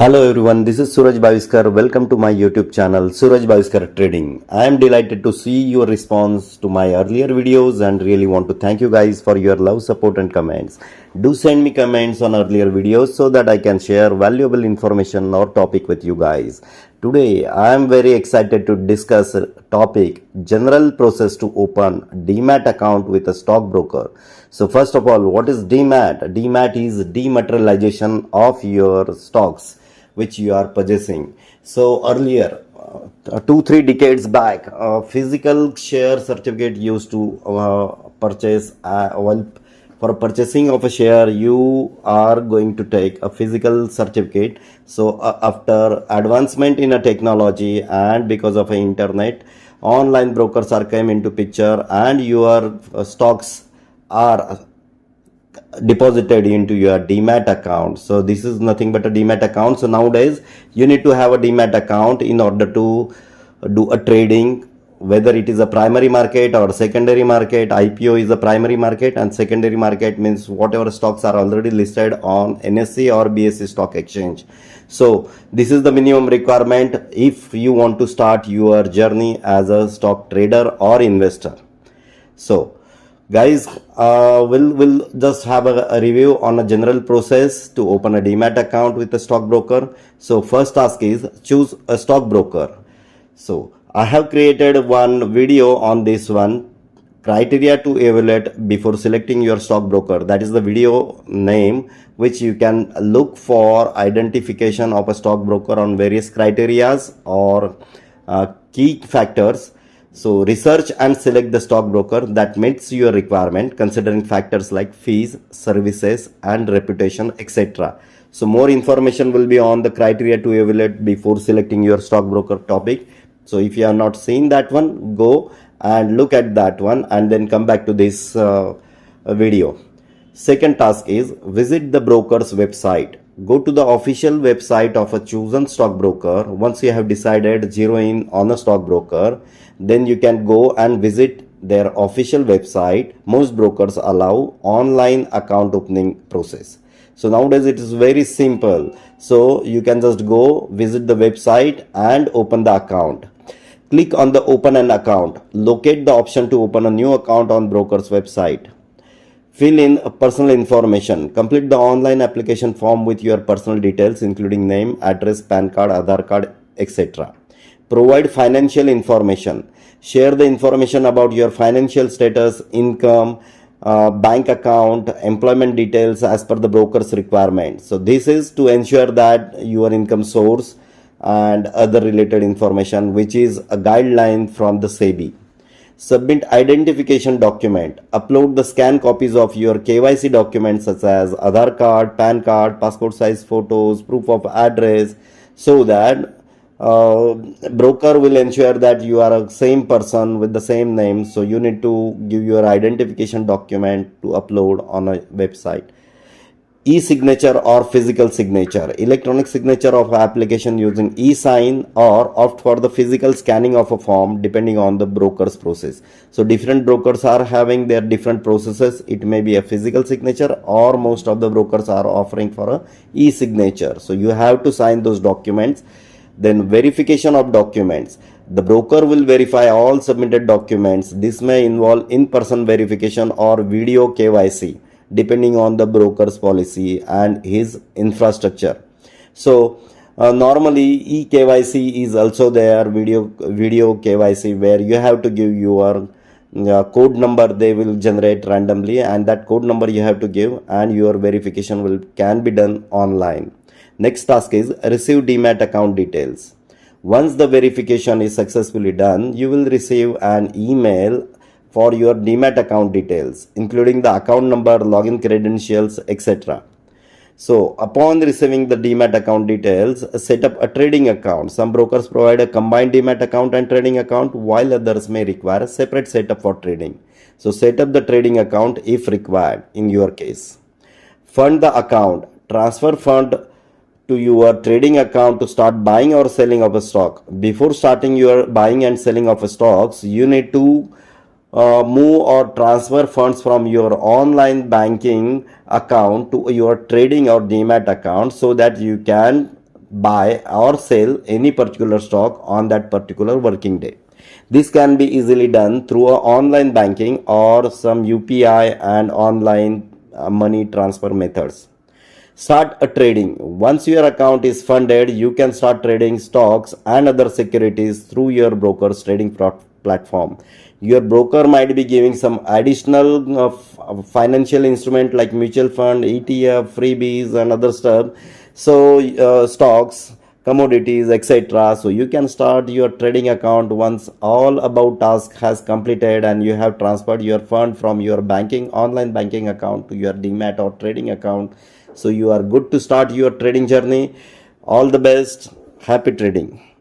Hello everyone, this is SurajBaviskar. Welcome to my YouTube channel SurajBaviskar Trading. I am delighted to see your response to my earlier videos and really want to thank you guys for your love, support and comments. Do send me comments on earlier videos so that I can share valuable information or topic with you guys. Today I am very excited to discuss a topic, general process to open Demat account with a stockbroker. So first of all, what is Demat? Demat is dematerialization of your stocks which you are purchasing. So earlier, 2-3 decades back, a physical share certificate used to purchase. For purchasing of a share, you are going to take a physical certificate. So after advancement in a technology and because of internet, online brokers are came into picture and your stocks are deposited into your Demat account. So this is nothing but a Demat account. So nowadays you need to have a Demat account in order to do a trading, whether it is a primary market or secondary market. IPO is a primary market and secondary market means whatever stocks are already listed on NSE or BSE stock exchange. So this is the minimum requirement if you want to start your journey as a stock trader or investor. So guys, we'll just have a review on a general process to open a Demat account with a stockbroker. So first task is choose a stockbroker. So I have created one video on this one, criteria to evaluate before selecting your stockbroker. That is the video name which you can look for identification of a stockbroker on various criterias or key factors. So research and select the stockbroker that meets your requirement considering factors like fees, services and reputation, etc. So more information will be on the criteria to evaluate before selecting your stockbroker topic. So if you have not seen that one, go and look at that one and then come back to this video. Second task is visit the broker's website. Go to the official website of a chosen stockbroker. Once you have decided zero in on a stockbroker, then you can go and visit their official website. Most brokers allow online account opening process. So nowadays it is very simple. So you can just go visit the website and open the account. Click on the open an account. Locate the option to open a new account on broker's website. Fill in personal information. Complete the online application form with your personal details including name, address, PAN card, Aadhaar card, etc. Provide financial information. Share the information about your financial status, income, bank account, employment details as per the broker's requirement. So this is to ensure that your income source and other related information which is a guideline from the SEBI. Submit identification document. Upload the scanned copies of your KYC documents such as Aadhaar card, PAN card, passport size photos, proof of address, so that broker will ensure that you are a same person with the same name. So you need to give your identification document to upload on a website. E-signature or physical signature. Electronic signature of application using e-sign or opt for the physical scanning of a form depending on the broker's process. So different brokers are having their different processes. It may be a physical signature or most of the brokers are offering for a e-signature. So you have to sign those documents. Then verification of documents. The broker will verify all submitted documents. This may involve in-person verification or video KYC depending on the broker's policy and his infrastructure. So normally eKYC is also there, video KYC, where you have to give your code number they will generate randomly, and that code number you have to give, and your verification can be done online. Next task is receive Demat account details. Once the verification is successfully done, you will receive an email for your Demat account details, including the account number, login credentials, etc. So upon receiving the Demat account details, set up a trading account. Some brokers provide a combined Demat account and trading account, while others may require a separate setup for trading. So set up the trading account if required in your case. Fund the account. Transfer fund to your trading account to start buying or selling of a stock. Before starting your buying and selling of a stocks, you need to move or transfer funds from your online banking account to your trading or Demat account so that you can buy or sell any particular stock on that particular working day. This can be easily done through a online banking or some UPI and online money transfer methods. Start a trading. Once your account is funded, you can start trading stocks and other securities through your broker's trading platform. Your broker might be giving some additional financial instrument like mutual fund, ETF, freebies, and other stuff. So stocks, commodities, etc. So you can start your trading account once all about task has completed and you have transferred your fund from your banking online banking account to your Demat or trading account. So you are good to start your trading journey. All the best. Happy trading.